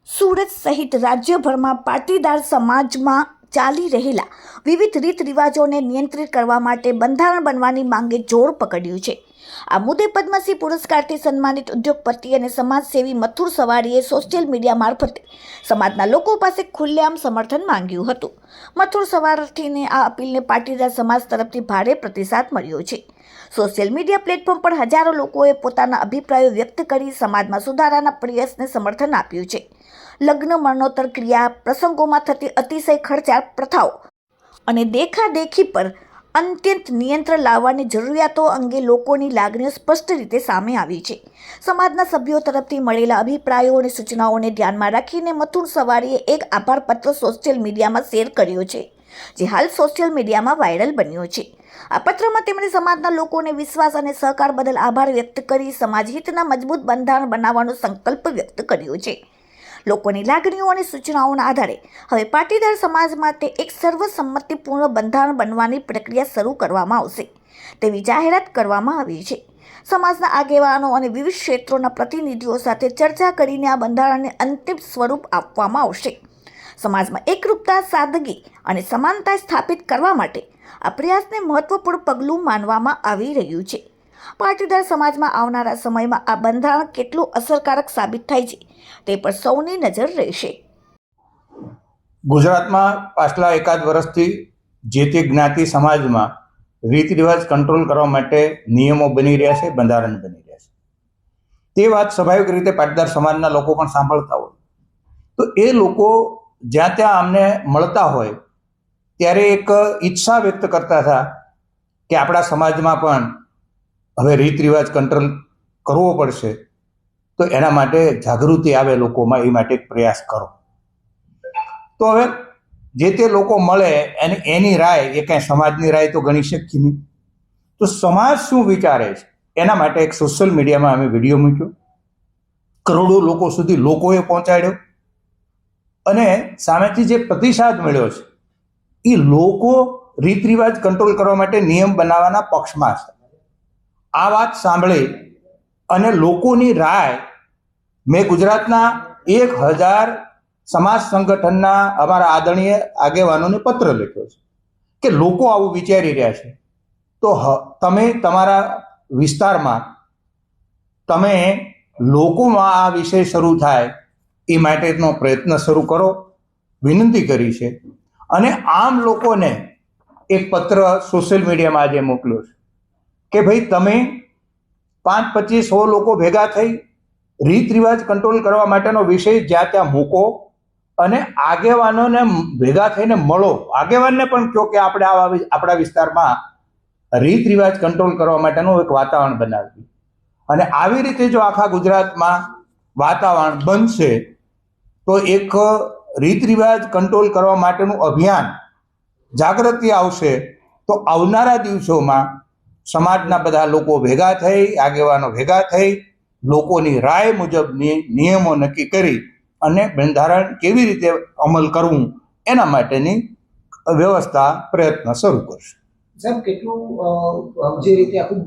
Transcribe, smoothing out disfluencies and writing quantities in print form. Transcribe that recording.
સુરત સહિત રાજ્યભરમાં પાટીદાર સમાજમાં ચાલી રહેલા વિવિધ રીત રિવાજોને નિયંત્રિત કરવા માટે બંધારણ બનવાની માંગે જોર પકડ્યું છે. આ મુદ્દે પદ્મશ્રી પુરસ્કારથી સન્માનિત ઉદ્યોગપતિ અને સમાજસેવી મથુર સવારીએ સોશિયલ મીડિયા મારફતે સમાજના લોકો પાસે ખુલ્લેઆમ સમર્થન માંગ્યું હતું. મથુર સવારથીને આ અપીલને પાટીદાર સમાજ તરફથી ભારે પ્રતિસાદ મળ્યો છે. સોશિયલ મીડિયા પ્લેટફોર્મ પર હજારો લોકોએ પોતાના અભિપ્રાયો વ્યક્ત કરી સમાજમાં સુધારાના પ્રયાસને સમર્થન આપ્યું છે. લગ્ન મરણોત્તર ક્રિયા પ્રસંગોમાં થતી અતિશય ખર્ચાળ પ્રથાઓ અને દેખાદેખી પર અત્યંત નિયંત્રણ લાવવાની જરૂરિયાતો અંગે લોકોની લાગણીઓ સ્પષ્ટ રીતે સામે આવી છે. સમાજના સભ્યો તરફથી મળેલા અભિપ્રાયો અને સૂચનાઓને ધ્યાનમાં રાખીને મથુર સવારીએ એક આભાર પત્ર સોશિયલ મીડિયામાં શેર કર્યો છે, જે હાલ સોશિયલ મીડિયામાં વાયરલ બન્યો છે. આ પત્રમાં તેમણે સમાજના લોકોને વિશ્વાસ અને સહકાર બદલ આભાર વ્યક્ત કરી સમાજ હિતના મજબૂત બંધારણ બનાવવાનો સંકલ્પ વ્યક્ત કર્યો છે. લોકોની લાગણીઓ અને સૂચનાઓના આધારે હવે પાટીદાર સમાજ માટે એક સર્વસંમતિપૂર્ણ બંધારણ બનવાની પ્રક્રિયા શરૂ કરવામાં આવશે તેવી જાહેરાત કરવામાં આવી છે. સમાજના આગેવાનો અને વિવિધ ક્ષેત્રોના પ્રતિનિધિઓ સાથે ચર્ચા કરીને આ બંધારણને અંતિમ સ્વરૂપ આપવામાં આવશે. સમાજમાં એકરૂપતા, સાદગી અને સમાનતા સ્થાપિત કરવા માટે આ પ્રયાસને મહત્વપૂર્ણ પગલું માનવામાં આવી રહ્યું છે. પાટીદાર સમાજમાં આવનારા સમયમાં આ બંધારણ કેટલું અસરકારક સાબિત થાય છે તે પર સૌની નજર રહેશે. ગુજરાતમાં પાછલા એકાદ વર્ષથી જે તે જ્ઞાતિ સમાજમાં રીત રિવાજ કંટ્રોલ કરવા માટે નિયમો બની રહ્યા છે, બંધારણ બની રહ્યા છે. તે વાત સ્વાભાવિક રીતે પાટીદાર સમાજના લોકો પણ સાંભળતા હોય તો એ લોકો જ્યાં ત્યાં અમને મળતા હોય ત્યારે એક ઈચ્છા વ્યક્ત કરતા હતા કે આપણા સમાજમાં પણ હવે રીત રિવાજ કંટ્રોલ કરવો પડશે, તો એના માટે જાગૃતિ આવે લોકોમાં, એ માટે એક પ્રયાસ કરો. તો હવે જે તે લોકો મળે અને એની રાય, એ કાંઈ સમાજની રાય તો ગણી શકીએ નહીં. તો સમાજ શું વિચારે છે એના માટે એક સોશિયલ મીડિયામાં અમે વિડીયો મૂક્યો, કરોડો લોકો સુધી લોકોએ પહોંચાડ્યો અને સામેથી જે પ્રતિસાદ મળ્યો છે એ લોકો રીત રિવાજ કંટ્રોલ કરવા માટે નિયમ બનાવવાના પક્ષમાં છે. આ વાત સાંભળી અને લોકોની રાય મેં ગુજરાતના 1000 સમાજ સંગઠનના અમારા આદરણીય આગેવાનોને પત્ર લખ્યો છે કે લોકો આવું વિચારી રહ્યા છે, તો તમે તમારા વિસ્તારમાં તમે લોકોમાં આ વિષય શરૂ થાય એ માટેનો પ્રયત્ન શરૂ કરો, વિનંતી કરી છે. અને આમ લોકોને એક પત્ર સોશિયલ મીડિયામાં આજે મોકલ્યો છે કે ભાઈ તમે 5, 25, 100 લોકો ભેગા થઈ રીત રિવાજ કંટ્રોલ કરવા માટેનો વિષય જ્યાં ત્યાં મૂકો અને આગેવાનોને ભેગા થઈને મળો. આગેવાનને પણ કહો કે આપણે આપણા વિસ્તારમાં રીત રિવાજ કંટ્રોલ કરવા માટેનું એક વાતાવરણ બનાવ્યું. અને આવી રીતે જો આખા ગુજરાતમાં વાતાવરણ બનશે તો એક રીત રિવાજ કંટ્રોલ કરવા માટેનું અભિયાન, જાગૃતિ આવશે. તો આવનારા દિવસોમાં સમાજના બધા લોકો ભેગા થઈ, આગેવાનો ભેગા થઈ, લોકોની રાય મુજબની નિયમો નક્કી કરી અને બંધારણ કેવી રીતે અમલ કરવું એના માટેની વ્યવસ્થા, પ્રયત્ન શરૂ કરશે. સાહેબ, કેટલું જે રીતે આખું